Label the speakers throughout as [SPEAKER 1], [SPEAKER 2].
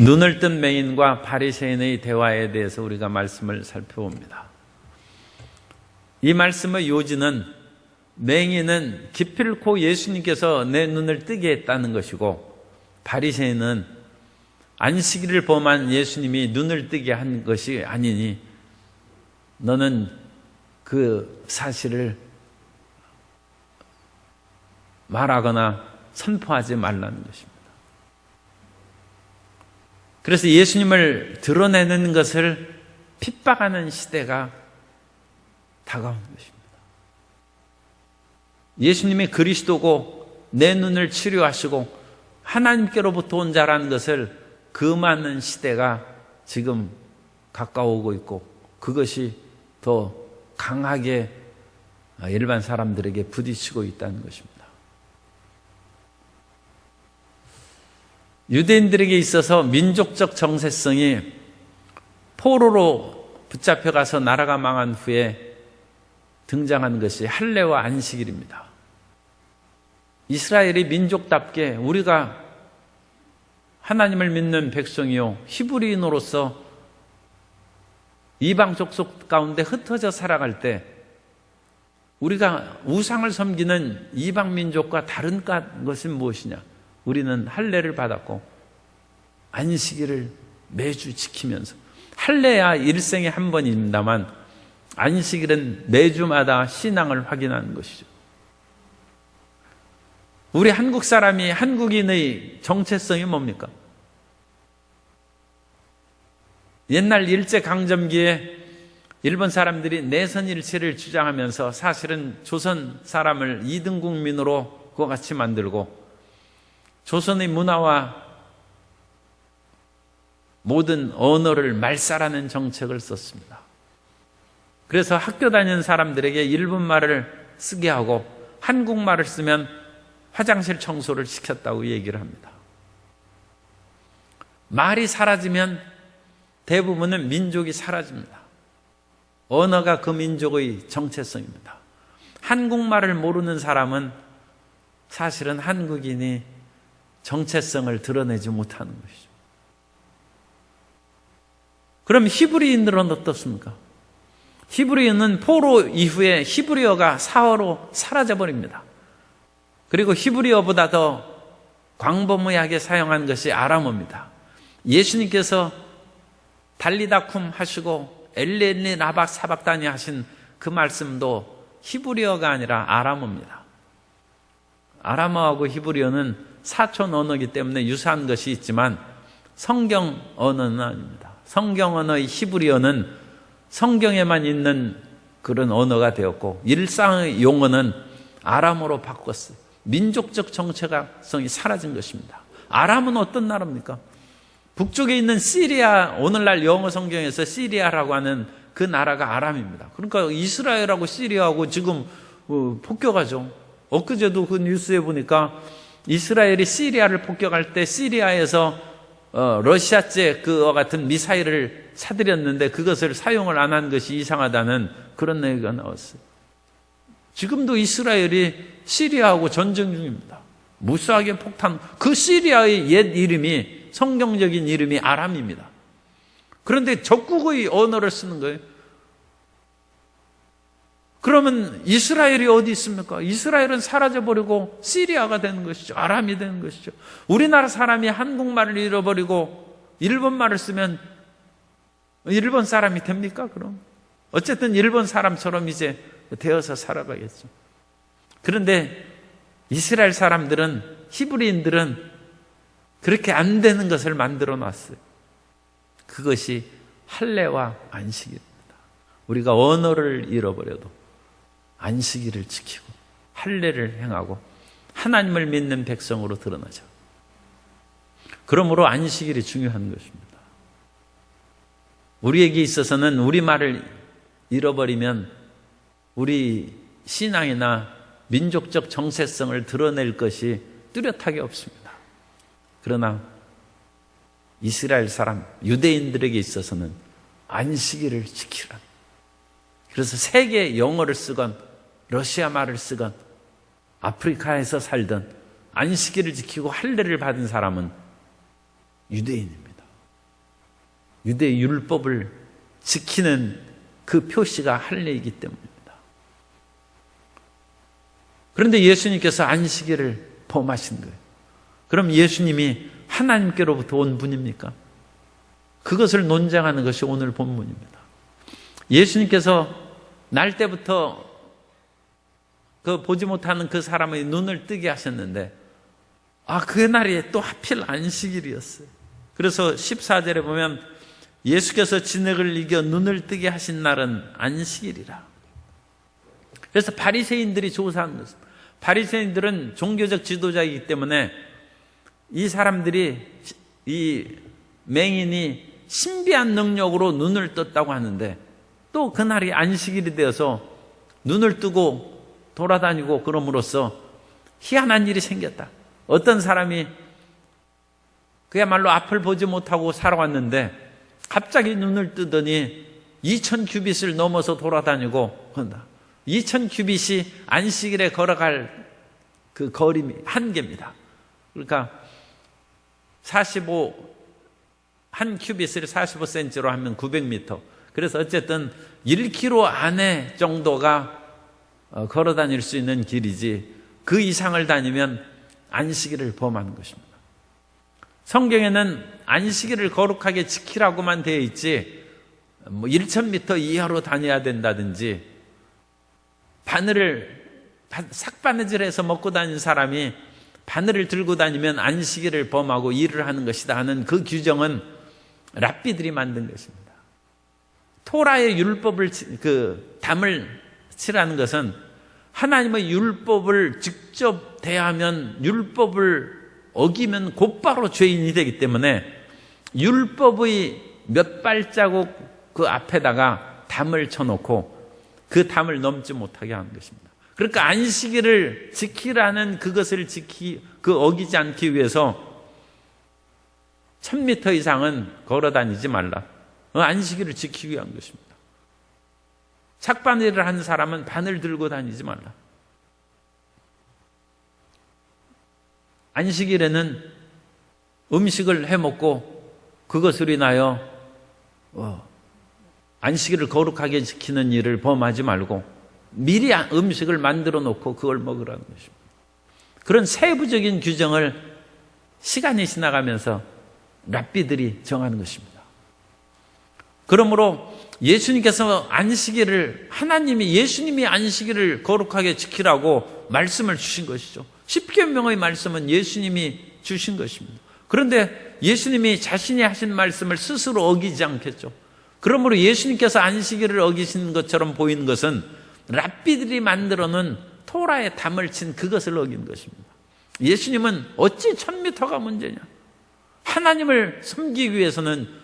[SPEAKER 1] 눈을 뜬 맹인과 바리새인의 대화에 대해서 우리가 말씀을 살펴봅니다. 이 말씀의 요지는 맹인은 기필코 예수님께서 내 눈을 뜨게 했다는 것이고, 바리새인은 안식일을 범한 예수님이 눈을 뜨게 한 것이 아니니 너는 그 사실을 말하거나 선포하지 말라는 것입니다. 그래서 예수님을 드러내는 것을 핍박하는 시대가 다가온 것입니다. 예수님이 그리스도고 내 눈을 치료하시고 하나님께로부터 온 자라는 것을 금하는 시대가 지금 가까워오고 있고, 그것이 더 강하게 일반 사람들에게 부딪히고 있다는 것입니다. 유대인들에게 있어서 민족적 정체성이 포로로 붙잡혀가서 나라가 망한 후에 등장한 것이 할례와 안식일입니다. 이스라엘이 민족답게 우리가 하나님을 믿는 백성이요 히브리인으로서 이방 족속 가운데 흩어져 살아갈 때 우리가 우상을 섬기는 이방 민족과 다른 것은 무엇이냐? 우리는 할례를 받았고 안식일을 매주 지키면서, 할례야 일생에 한 번입니다만 안식일은 매주마다 신앙을 확인하는 것이죠. 우리 한국 사람이, 한국인의 정체성이 뭡니까? 옛날 일제강점기에 일본 사람들이 내선일체를 주장하면서 사실은 조선 사람을 2등 국민으로 그와 같이 만들고 조선의 문화와 모든 언어를 말살하는 정책을 썼습니다. 그래서 학교 다니는 사람들에게 일본말을 쓰게 하고 한국말을 쓰면 화장실 청소를 시켰다고 얘기를 합니다. 말이 사라지면 대부분은 민족이 사라집니다. 언어가 그 민족의 정체성입니다. 한국말을 모르는 사람은 사실은 한국인이 정체성을 드러내지 못하는 것이죠. 그럼 히브리인들은 어떻습니까? 히브리인은 포로 이후에 히브리어가 사어로 사라져버립니다. 그리고 히브리어보다 더 광범위하게 사용한 것이 아람어입니다. 예수님께서 달리다쿰 하시고 엘리 나박 사박다니 하신 그 말씀도 히브리어가 아니라 아람어입니다. 아람어하고 히브리어는 사촌 언어이기 때문에 유사한 것이 있지만 성경 언어는 아닙니다. 성경 언어의 히브리어는 성경에만 있는 그런 언어가 되었고, 일상의 용어는 아람어로 바꿨어요. 민족적 정체성이 사라진 것입니다. 아람은 어떤 나라입니까? 북쪽에 있는 시리아, 오늘날 영어 성경에서 시리아라고 하는 그 나라가 아람입니다. 그러니까 이스라엘하고 시리아하고 지금 폭격하죠. 엊그제도 그 뉴스에 보니까 이스라엘이 시리아를 폭격할 때 시리아에서 러시아제 그와 같은 미사일을 사들였는데 그것을 사용을 안 한 것이 이상하다는 그런 얘기가 나왔어요. 지금도 이스라엘이 시리아하고 전쟁 중입니다. 무수하게 폭탄, 그 시리아의 옛 이름이, 성경적인 이름이 아람입니다. 그런데 적국의 언어를 쓰는 거예요. 그러면 이스라엘이 어디 있습니까? 이스라엘은 사라져버리고 시리아가 되는 것이죠. 아람이 되는 것이죠. 우리나라 사람이 한국말을 잃어버리고 일본말을 쓰면 일본 사람이 됩니까? 그럼 어쨌든 일본 사람처럼 이제 되어서 살아가겠죠. 그런데 이스라엘 사람들은, 히브리인들은 그렇게 안 되는 것을 만들어 놨어요. 그것이 할례와 안식일입니다. 우리가 언어를 잃어버려도 안식일을 지키고 할례를 행하고 하나님을 믿는 백성으로 드러나죠. 그러므로 안식일이 중요한 것입니다. 우리에게 있어서는 우리말을 잃어버리면 우리 신앙이나 민족적 정체성을 드러낼 것이 뚜렷하게 없습니다. 그러나 이스라엘 사람, 유대인들에게 있어서는 안식일을 지키라. 그래서 세계 영어를 쓰건 러시아 말을 쓰건 아프리카에서 살던 안식일을 지키고 할례를 받은 사람은 유대인입니다. 유대 율법을 지키는 그 표시가 할례이기 때문입니다. 그런데 예수님께서 안식일을 범하신 거예요. 그럼 예수님이 하나님께로부터 온 분입니까? 그것을 논쟁하는 것이 오늘 본문입니다. 예수님께서 날 때부터 그 보지 못하는 그 사람의 눈을 뜨게 하셨는데, 그날이 또 하필 안식일이었어요. 그래서 14절에 보면 예수께서 진액을 이겨 눈을 뜨게 하신 날은 안식일이라. 그래서 바리새인들이 조사한 것입니다. 바리새인들은 종교적 지도자이기 때문에 이 사람들이, 이 맹인이 신비한 능력으로 눈을 떴다고 하는데, 또 그날이 안식일이 되어서 눈을 뜨고 돌아다니고 그럼으로써 희한한 일이 생겼다. 어떤 사람이 그야말로 앞을 보지 못하고 살아왔는데 갑자기 눈을 뜨더니 2000규빗을 넘어서 돌아다니고 한다. 2000규빗이 안식일에 걸어갈 그 거림이 한계입니다. 그러니까 한 큐빗을 45cm로 하면 900m. 그래서 어쨌든 1km 안에 정도가 걸어 다닐 수 있는 길이지, 그 이상을 다니면 안식일을 범하는 것입니다. 성경에는 안식일을 거룩하게 지키라고만 되어 있지 1000m 이하로 다녀야 된다든지, 삭바느질해서 먹고 다니는 사람이 바늘을 들고 다니면 안식일을 범하고 일을 하는 것이다 하는 그 규정은 랍비들이 만든 것입니다. 토라의 율법을 담을 칠하는 것은 하나님의 율법을 직접 대하면, 율법을 어기면 곧바로 죄인이 되기 때문에 율법의 몇 발자국 그 앞에다가 담을 쳐놓고 그 담을 넘지 못하게 하는 것입니다. 그러니까 안식일을 지키라는 그것을 어기지 않기 위해서 1000m 이상은 걸어 다니지 말라. 안식일을 지키기 위한 것입니다. 삭바늘을 하는 사람은 바늘 들고 다니지 말라. 안식일에는 음식을 해먹고 그것으로 인하여 안식일을 거룩하게 지키는 일을 범하지 말고 미리 음식을 만들어 놓고 그걸 먹으라는 것입니다. 그런 세부적인 규정을 시간이 지나가면서 랍비들이 정하는 것입니다. 그러므로 예수님께서 예수님이 안식일을 거룩하게 지키라고 말씀을 주신 것이죠. 십계명의 말씀은 예수님이 주신 것입니다. 그런데 예수님이 자신이 하신 말씀을 스스로 어기지 않겠죠. 그러므로 예수님께서 안식일을 어기신 것처럼 보이는 것은 랍비들이 만들어 놓은 토라에 담을 친 그것을 어긴 것입니다. 예수님은 어찌 1000m가 문제냐? 하나님을 섬기기 위해서는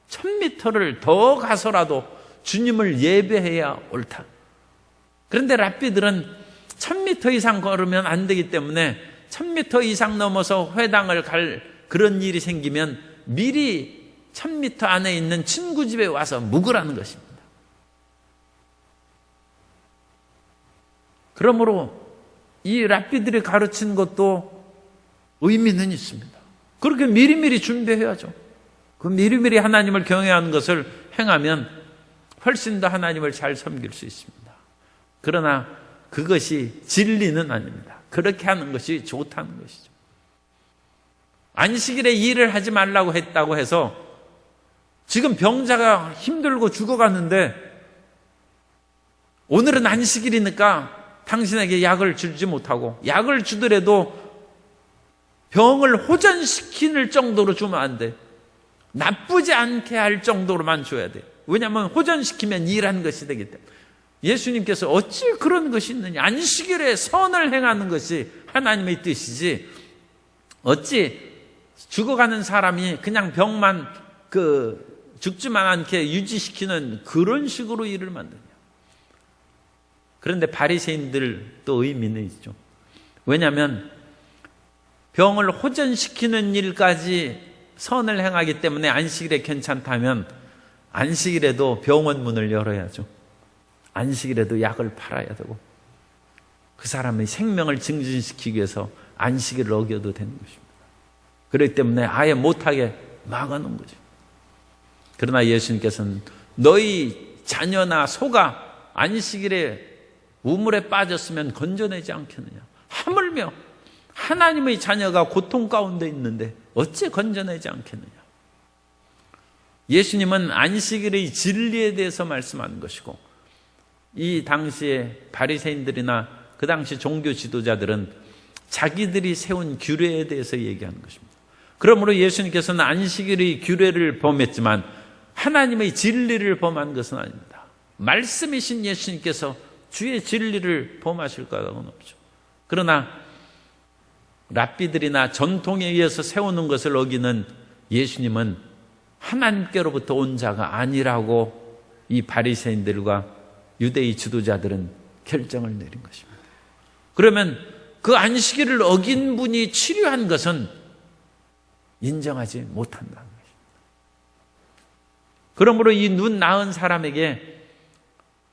[SPEAKER 1] 1000m를 더 가서라도 주님을 예배해야 옳다. 그런데 랍비들은 1000m 이상 걸으면 안 되기 때문에 1000m 이상 넘어서 회당을 갈 그런 일이 생기면 미리 1000m 안에 있는 친구 집에 와서 묵으라는 것입니다. 그러므로 이 랍비들이 가르친 것도 의미는 있습니다. 그렇게 미리미리 준비해야죠. 그 미리미리 하나님을 경외하는 것을 행하면 훨씬 더 하나님을 잘 섬길 수 있습니다. 그러나 그것이 진리는 아닙니다. 그렇게 하는 것이 좋다는 것이죠. 안식일에 일을 하지 말라고 했다고 해서 지금 병자가 힘들고 죽어가는데 오늘은 안식일이니까 당신에게 약을 주지 못하고, 약을 주더라도 병을 호전시킬 정도로 주면 안 돼. 나쁘지 않게 할 정도로만 줘야 돼. 왜냐하면 호전시키면 일하는 것이 되기 때문에. 예수님께서 어찌 그런 것이 있느냐? 안식일에 선을 행하는 것이 하나님의 뜻이지 어찌 죽어가는 사람이 그냥 병만 죽지만 않게 유지시키는 그런 식으로 일을 만드냐? 그런데 바리새인들도 의미는 있죠. 왜냐하면 병을 호전시키는 일까지 선을 행하기 때문에 안식일에 괜찮다면 안식일에도 병원 문을 열어야죠. 안식일에도 약을 팔아야 되고 그 사람의 생명을 증진시키기 위해서 안식일을 어겨도 되는 것입니다. 그렇기 때문에 아예 못하게 막아놓은 거죠. 그러나 예수님께서는 너희 자녀나 소가 안식일에 우물에 빠졌으면 건져내지 않겠느냐. 하물며 하나님의 자녀가 고통 가운데 있는데 어째 건져내지 않겠느냐. 예수님은 안식일의 진리에 대해서 말씀하는 것이고, 이 당시에 바리새인들이나 그 당시 종교 지도자들은 자기들이 세운 규례에 대해서 얘기하는 것입니다. 그러므로 예수님께서는 안식일의 규례를 범했지만 하나님의 진리를 범한 것은 아닙니다. 말씀이신 예수님께서 주의 진리를 범하실 까닭은 없죠. 그러나 랍비들이나 전통에 의해서 세우는 것을 어기는 예수님은 하나님께로부터 온 자가 아니라고 이 바리새인들과 유대의 지도자들은 결정을 내린 것입니다. 그러면 그 안식일을 어긴 분이 치료한 것은 인정하지 못한다는 것입니다. 그러므로 이 눈 나은 사람에게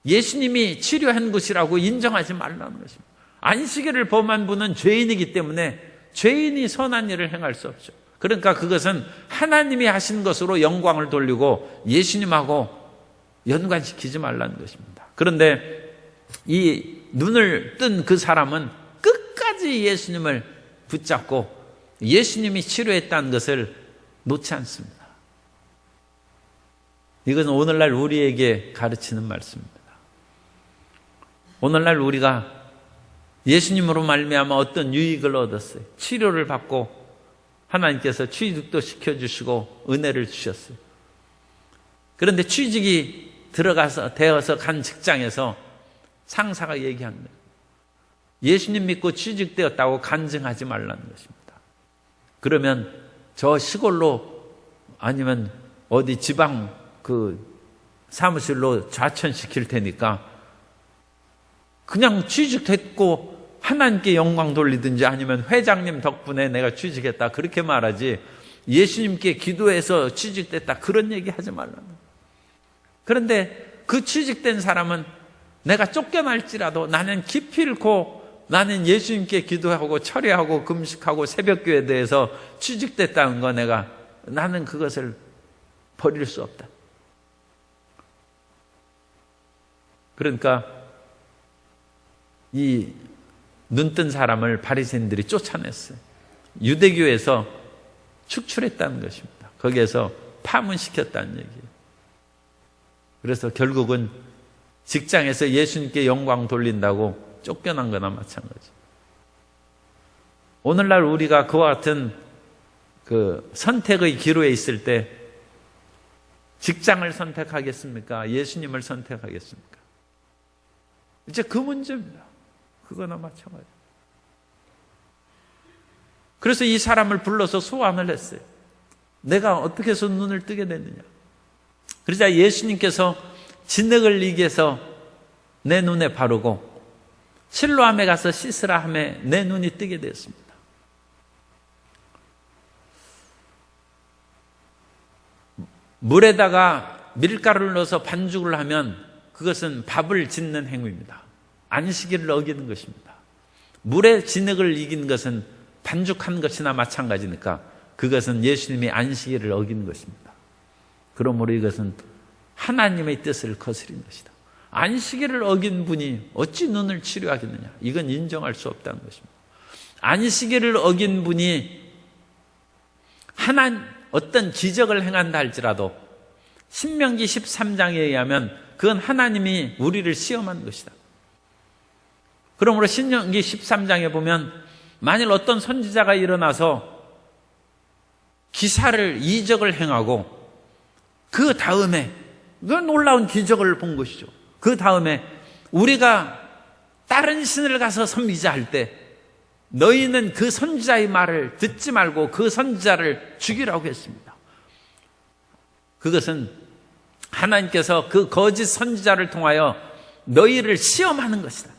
[SPEAKER 1] 예수님이 치료한 것이라고 인정하지 말라는 것입니다. 안식일을 범한 분은 죄인이기 때문에 죄인이 선한 일을 행할 수 없죠. 그러니까 그것은 하나님이 하신 것으로 영광을 돌리고 예수님하고 연관시키지 말라는 것입니다. 그런데 이 눈을 뜬 그 사람은 끝까지 예수님을 붙잡고 예수님이 치료했다는 것을 놓지 않습니다. 이것은 오늘날 우리에게 가르치는 말씀입니다. 오늘날 우리가 예수님으로 말미암아 어떤 유익을 얻었어요. 치료를 받고 하나님께서 취직도 시켜주시고 은혜를 주셨어요. 그런데 취직이 되어서 간 직장에서 상사가 얘기합니다. 예수님 믿고 취직되었다고 간증하지 말라는 것입니다. 그러면 저 시골로 아니면 어디 지방 그 사무실로 좌천시킬 테니까 그냥 취직했고 하나님께 영광 돌리든지 아니면 회장님 덕분에 내가 취직했다 그렇게 말하지 예수님께 기도해서 취직됐다 그런 얘기 하지 말라는. 그런데 그 취직된 사람은 내가 쫓겨날지라도 나는 기필코 나는 예수님께 기도하고 철회하고 금식하고 새벽교회에 대해서 취직됐다는 거 나는 그것을 버릴 수 없다. 그러니까 이 눈뜬 사람을 바리새인들이 쫓아냈어요. 유대교에서 축출했다는 것입니다. 거기에서 파문시켰다는 얘기예요. 그래서 결국은 직장에서 예수님께 영광 돌린다고 쫓겨난 거나 마찬가지. 오늘날 우리가 그와 같은 그 선택의 기로에 있을 때 직장을 선택하겠습니까? 예수님을 선택하겠습니까? 이제 그 문제입니다. 그거나 마찬가지. 그래서 이 사람을 불러서 소환을 했어요. 내가 어떻게 해서 눈을 뜨게 됐느냐. 그러자 예수님께서 진흙을 이겨서 내 눈에 바르고 실로암에 가서 씻으라 하매 내 눈이 뜨게 되었습니다. 물에다가 밀가루를 넣어서 반죽을 하면 그것은 밥을 짓는 행위입니다. 안식일을 어기는 것입니다. 물에 진흙을 이긴 것은 반죽한 것이나 마찬가지니까 그것은 예수님이 안식일을 어기는 것입니다. 그러므로 이것은 하나님의 뜻을 거스린 것이다. 안식일을 어긴 분이 어찌 눈을 치료하겠느냐. 이건 인정할 수 없다는 것입니다. 안식일을 어긴 분이 어떤 기적을 행한다 할지라도 신명기 13장에 의하면 그건 하나님이 우리를 시험한 것이다. 그러므로 신명기 13장에 보면 만일 어떤 선지자가 일어나서 기사를 이적을 행하고 그 다음에 그 놀라운 기적을 본 것이죠. 그 다음에 우리가 다른 신을 가서 섬기자 할 때 너희는 그 선지자의 말을 듣지 말고 그 선지자를 죽이라고 했습니다. 그것은 하나님께서 그 거짓 선지자를 통하여 너희를 시험하는 것이다.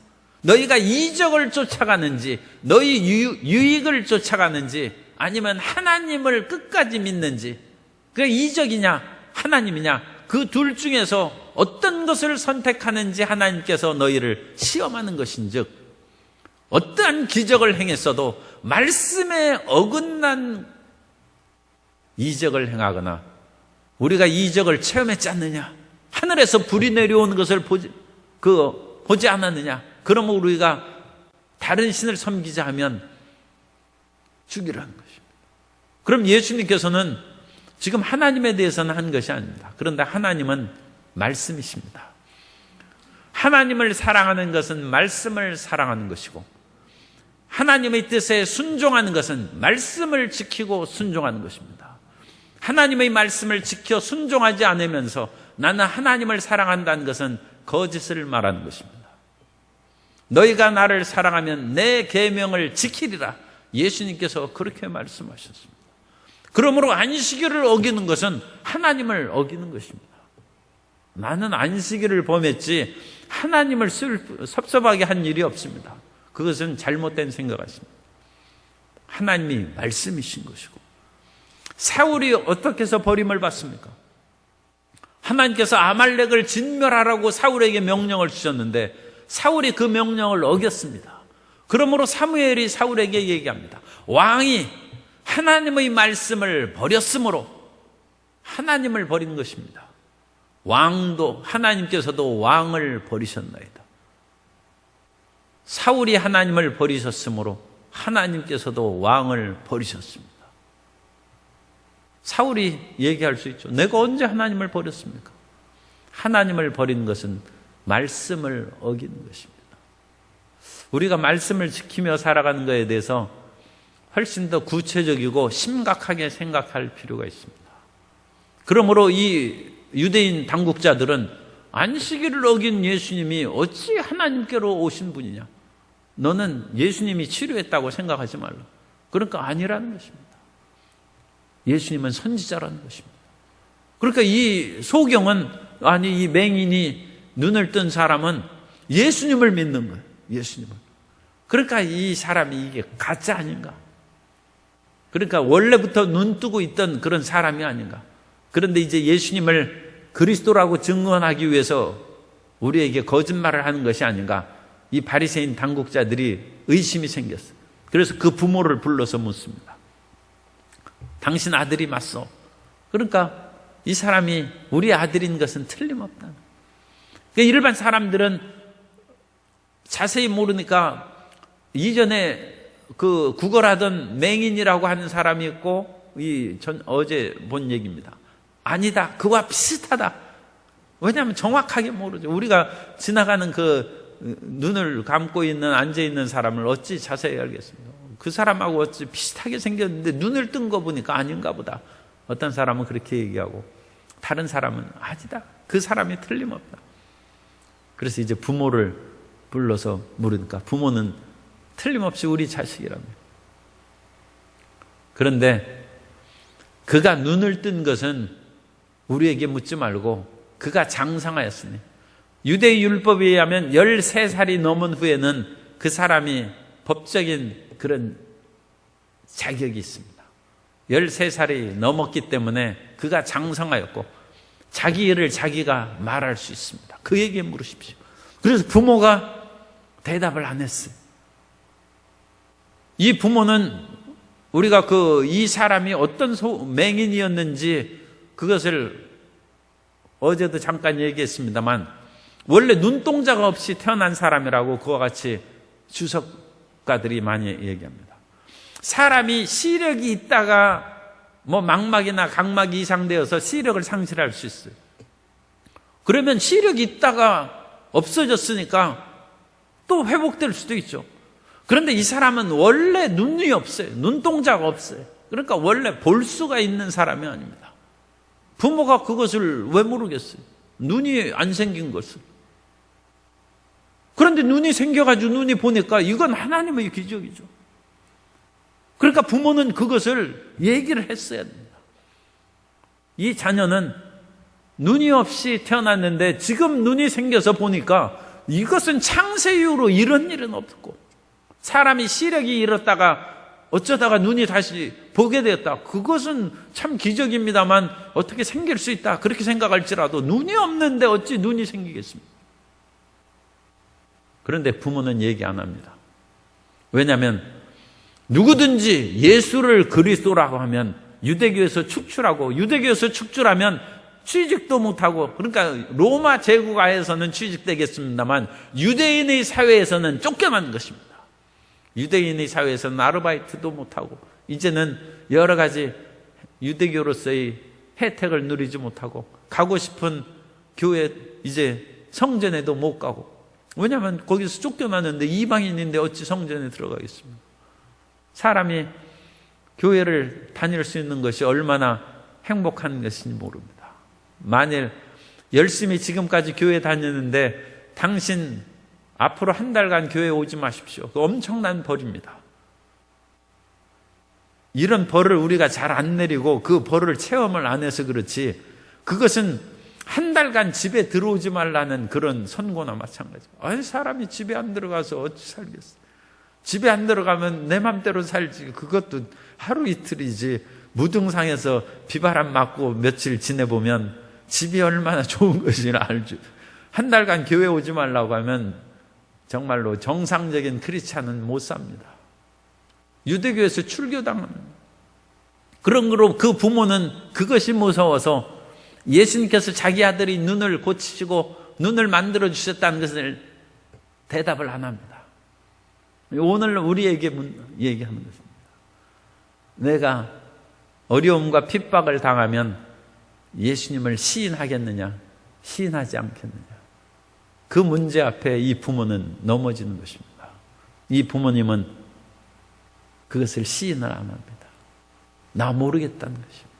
[SPEAKER 1] 너희가 이적을 쫓아가는지 너희 유익을 쫓아가는지 아니면 하나님을 끝까지 믿는지, 그 이적이냐 하나님이냐 그 둘 중에서 어떤 것을 선택하는지 하나님께서 너희를 시험하는 것인즉 어떠한 기적을 행했어도 말씀에 어긋난 이적을 행하거나 우리가 이적을 체험했지 않느냐? 하늘에서 불이 내려오는 것을 보지 않았느냐? 그러면 우리가 다른 신을 섬기자 하면 죽이라는 것입니다. 그럼 예수님께서는 지금 하나님에 대해서는 한 것이 아닙니다. 그런데 하나님은 말씀이십니다. 하나님을 사랑하는 것은 말씀을 사랑하는 것이고, 하나님의 뜻에 순종하는 것은 말씀을 지키고 순종하는 것입니다. 하나님의 말씀을 지켜 순종하지 않으면서 나는 하나님을 사랑한다는 것은 거짓을 말하는 것입니다. 너희가 나를 사랑하면 내 계명을 지키리라. 예수님께서 그렇게 말씀하셨습니다. 그러므로 안식일을 어기는 것은 하나님을 어기는 것입니다. 나는 안식일을 범했지 하나님을 섭섭하게 한 일이 없습니다. 그것은 잘못된 생각이십니다. 하나님이 말씀이신 것이고, 사울이 어떻게 해서 버림을 받습니까? 하나님께서 아말렉을 진멸하라고 사울에게 명령을 주셨는데 사울이 그 명령을 어겼습니다. 그러므로 사무엘이 사울에게 얘기합니다. 왕이 하나님의 말씀을 버렸으므로 하나님을 버린 것입니다. 왕도, 하나님께서도 왕을 버리셨나이다. 사울이 하나님을 버리셨으므로 하나님께서도 왕을 버리셨습니다. 사울이 얘기할 수 있죠. 내가 언제 하나님을 버렸습니까? 하나님을 버린 것은 말씀을 어기는 것입니다. 우리가 말씀을 지키며 살아가는 것에 대해서 훨씬 더 구체적이고 심각하게 생각할 필요가 있습니다. 그러므로 이 유대인 당국자들은 안식일을 어긴 예수님이 어찌 하나님께로 오신 분이냐? 너는 예수님이 치료했다고 생각하지 말라. 그러니까 아니라는 것입니다. 예수님은 선지자라는 것입니다. 그러니까 이 소경은, 아니 이 맹인이 눈을 뜬 사람은 예수님을 믿는 거예요. 예수님을. 그러니까 이 사람이 이게 가짜 아닌가? 그러니까 원래부터 눈 뜨고 있던 그런 사람이 아닌가? 그런데 이제 예수님을 그리스도라고 증언하기 위해서 우리에게 거짓말을 하는 것이 아닌가? 이 바리새인 당국자들이 의심이 생겼어요. 그래서 그 부모를 불러서 묻습니다. 당신 아들이 맞소? 그러니까 이 사람이 우리 아들인 것은 틀림없다. 그러니까 일반 사람들은 자세히 모르니까 이전에 그 구걸하던 맹인이라고 하는 사람이 있고, 어제 본 얘기입니다. 아니다, 그와 비슷하다. 왜냐하면 정확하게 모르죠. 우리가 지나가는 그 눈을 감고 있는, 앉아있는 사람을 어찌 자세히 알겠습니까? 그 사람하고 어찌 비슷하게 생겼는데 눈을 뜬 거 보니까 아닌가 보다. 어떤 사람은 그렇게 얘기하고 다른 사람은 아니다, 그 사람이 틀림없다. 그래서 이제 부모를 불러서 물으니까 부모는 틀림없이 우리 자식이라며. 그런데 그가 눈을 뜬 것은 우리에게 묻지 말고 그가 장상하였으니, 유대의 율법에 의하면 13살이 넘은 후에는 그 사람이 법적인 그런 자격이 있습니다. 13살이 넘었기 때문에 그가 장성하였고 자기 일을 자기가 말할 수 있습니다. 그에게 물으십시오. 그래서 부모가 대답을 안 했어요. 이 부모는 우리가 이 사람이 어떤 맹인이었는지 그것을 어제도 잠깐 얘기했습니다만, 원래 눈동자가 없이 태어난 사람이라고 그와 같이 주석가들이 많이 얘기합니다. 사람이 시력이 있다가 망막이나 각막이 이상되어서 시력을 상실할 수 있어요. 그러면 시력이 있다가 없어졌으니까 또 회복될 수도 있죠. 그런데 이 사람은 원래 눈이 없어요. 눈동자가 없어요. 그러니까 원래 볼 수가 있는 사람이 아닙니다. 부모가 그것을 왜 모르겠어요? 눈이 안 생긴 것을. 그런데 눈이 생겨가지고 눈이 보니까 이건 하나님의 기적이죠. 그러니까 부모는 그것을 얘기를 했어야 됩니다. 이 자녀는 눈이 없이 태어났는데 지금 눈이 생겨서 보니까 이것은 창세 이후로 이런 일은 없고, 사람이 시력이 잃었다가 어쩌다가 눈이 다시 보게 되었다. 그것은 참 기적입니다만 어떻게 생길 수 있다. 그렇게 생각할지라도 눈이 없는데 어찌 눈이 생기겠습니까? 그런데 부모는 얘기 안 합니다. 왜냐하면 누구든지 예수를 그리스도라고 하면 유대교에서 축출하고, 유대교에서 축출하면 취직도 못하고, 그러니까 로마 제국하에서는 취직되겠습니다만 유대인의 사회에서는 쫓겨나는 것입니다. 유대인의 사회에서는 아르바이트도 못하고 이제는 여러 가지 유대교로서의 혜택을 누리지 못하고 가고 싶은 교회 이제 성전에도 못 가고, 왜냐하면 거기서 쫓겨나는데 이방인인데 어찌 성전에 들어가겠습니까? 사람이 교회를 다닐 수 있는 것이 얼마나 행복한 것인지 모릅니다. 만일 열심히 지금까지 교회 다니는데 당신 앞으로 한 달간 교회 오지 마십시오. 그 엄청난 벌입니다. 이런 벌을 우리가 잘 안 내리고 그 벌을 체험을 안 해서 그렇지, 그것은 한 달간 집에 들어오지 말라는 그런 선고나 마찬가지예요. 아니, 사람이 집에 안 들어가서 어찌 살겠어. 집에 안 들어가면 내 맘대로 살지. 그것도 하루 이틀이지. 무등산에서 비바람 맞고 며칠 지내보면 집이 얼마나 좋은 것인지 알죠. 한 달간 교회 오지 말라고 하면 정말로 정상적인 크리스찬은 못 삽니다. 유대교에서 출교당하는, 그런 거로 그 부모는 그것이 무서워서 예수님께서 자기 아들이 눈을 고치시고 눈을 만들어 주셨다는 것을 대답을 안 합니다. 오늘 우리에게 얘기하는 것입니다. 내가 어려움과 핍박을 당하면 예수님을 시인하겠느냐, 시인하지 않겠느냐. 그 문제 앞에 이 부모는 넘어지는 것입니다. 이 부모님은 그것을 시인을 안 합니다. 나 모르겠다는 것입니다.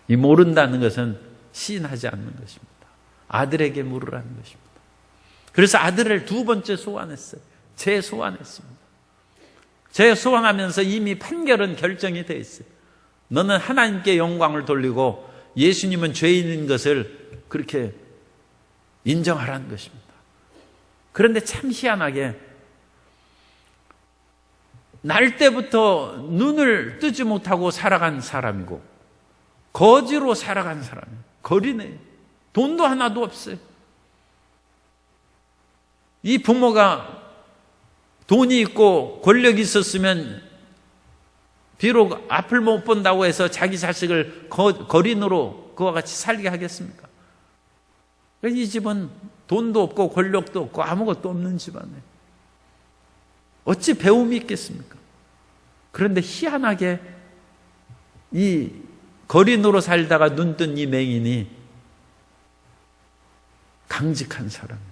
[SPEAKER 1] 이 모른다는 것은 시인하지 않는 것입니다. 아들에게 물으라는 것입니다. 그래서 아들을 두 번째 소환했어요. 재소환했습니다. 재소환하면서 이미 판결은 결정이 되어 있어요. 너는 하나님께 영광을 돌리고 예수님은 죄인인 것을 그렇게 인정하라는 것입니다. 그런데 참 희한하게 날 때부터 눈을 뜨지 못하고 살아간 사람이고 거지로 살아간 사람이에요. 거리네. 돈도 하나도 없어요. 이 부모가 돈이 있고 권력이 있었으면 비록 앞을 못 본다고 해서 자기 자식을 거린으로 그와 같이 살게 하겠습니까? 이 집은 돈도 없고 권력도 없고 아무것도 없는 집안이에요. 어찌 배움이 있겠습니까? 그런데 희한하게 이 거린으로 살다가 눈뜬 이 맹인이 강직한 사람이에요.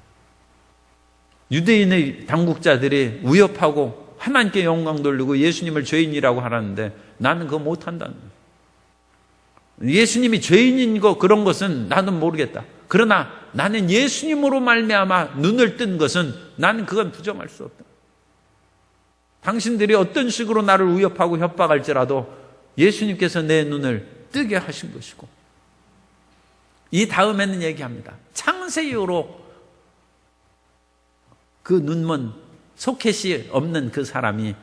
[SPEAKER 1] 유대인의 당국자들이 위협하고 하나님께 영광 돌리고 예수님을 죄인이라고 하라는데 나는 그거 못한다는 거예요. 예수님이 죄인인 거 그런 것은 나는 모르겠다. 그러나 나는 예수님으로 말미암아 눈을 뜬 것은 나는 그건 부정할 수 없다. 당신들이 어떤 식으로 나를 위협하고 협박할지라도 예수님께서 내 눈을 뜨게 하신 것이고, 이 다음에는 얘기합니다. 창세 이후로 그 눈먼 소켓이 없는 그 사람이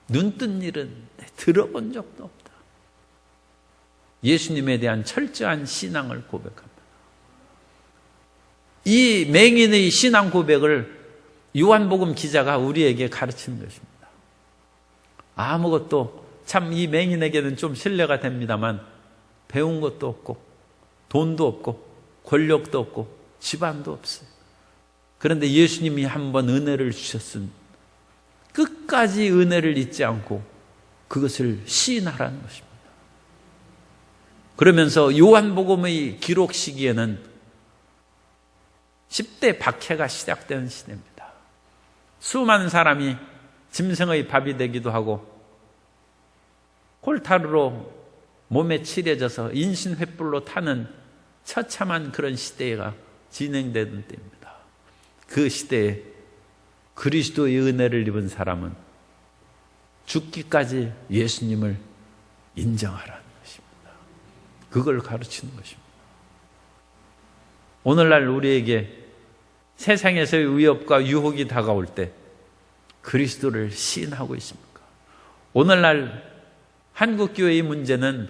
[SPEAKER 1] 눈 뜬 일은 들어본 적도 없다. 예수님에 대한 철저한 신앙을 고백합니다. 이 맹인의 신앙 고백을 요한복음 기자가 우리에게 가르치는 것입니다. 아무것도, 참 이 맹인에게는 좀 신뢰가 됩니다만 배운 것도 없고 돈도 없고 권력도 없고 집안도 없어요. 그런데 예수님이 한번 은혜를 주셨으니 끝까지 은혜를 잊지 않고 그것을 시인하라는 것입니다. 그러면서 요한복음의 기록 시기에는 10대 박해가 시작되는 시대입니다. 수많은 사람이 짐승의 밥이 되기도 하고 콜타르로 몸에 칠해져서 인신횃불로 타는 처참한 그런 시대가 진행되던 때입니다. 그 시대에 그리스도의 은혜를 입은 사람은 죽기까지 예수님을 인정하라는 것입니다. 그걸 가르치는 것입니다. 오늘날 우리에게 세상에서의 위협과 유혹이 다가올 때 그리스도를 시인하고 있습니까? 오늘날 한국교회의 문제는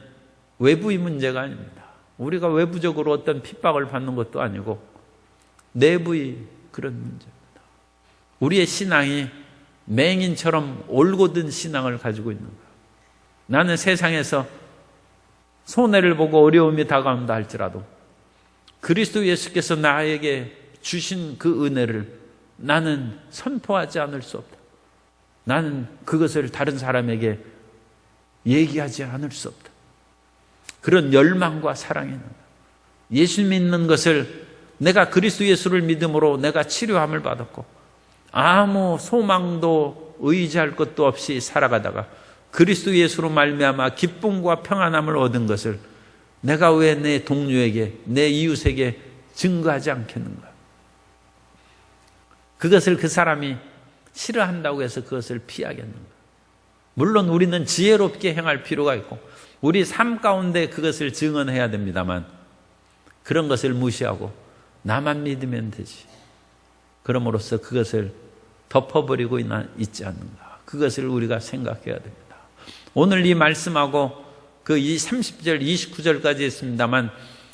[SPEAKER 1] 외부의 문제가 아닙니다. 우리가 외부적으로 어떤 핍박을 받는 것도 아니고 내부의 그런 문제입니다. 우리의 신앙이 맹인처럼 올곧은 신앙을 가지고 있는 거예요. 나는 세상에서 손해를 보고 어려움이 다가온다 할지라도 그리스도 예수께서 나에게 주신 그 은혜를 나는 선포하지 않을 수 없다. 나는 그것을 다른 사람에게 얘기하지 않을 수 없다. 그런 열망과 사랑이 있는 거예요. 예수 믿는 것을, 내가 그리스도 예수를 믿음으로 내가 치료함을 받았고 아무 소망도 의지할 것도 없이 살아가다가 그리스도 예수로 말미암아 기쁨과 평안함을 얻은 것을 내가 왜 내 동료에게, 내 이웃에게 증거하지 않겠는가? 그것을 그 사람이 싫어한다고 해서 그것을 피하겠는가? 물론 우리는 지혜롭게 행할 필요가 있고 우리 삶 가운데 그것을 증언해야 됩니다만, 그런 것을 무시하고 나만 믿으면 되지, 그럼으로써 그것을 덮어버리고 있지 않는가? 그것을 우리가 생각해야 됩니다. 오늘 이 말씀하고 그 이 30절, 29절까지 있습니다만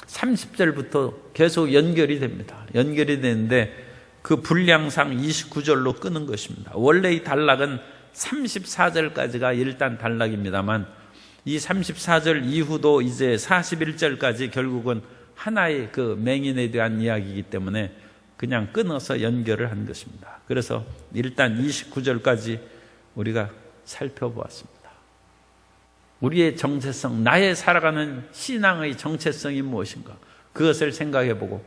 [SPEAKER 1] 30절부터 계속 연결이 됩니다. 연결이 되는데 그 분량상 29절로 끄는 것입니다. 원래 이 단락은 34절까지가 일단 단락입니다만 이 34절 이후도 이제 41절까지 결국은 하나의 그 맹인에 대한 이야기이기 때문에 그냥 끊어서 연결을 한 것입니다. 그래서 일단 29절까지 우리가 살펴보았습니다. 우리의 정체성, 나의 살아가는 신앙의 정체성이 무엇인가? 그것을 생각해보고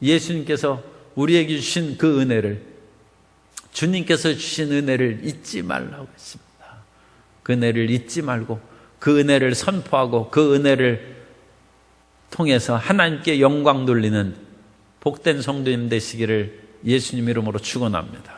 [SPEAKER 1] 예수님께서 우리에게 주신 그 은혜를, 주님께서 주신 은혜를 잊지 말라고 했습니다. 그 은혜를 잊지 말고 그 은혜를 선포하고 그 은혜를 통해서 하나님께 영광 돌리는 복된 성도님 되시기를 예수님 이름으로 축원합니다.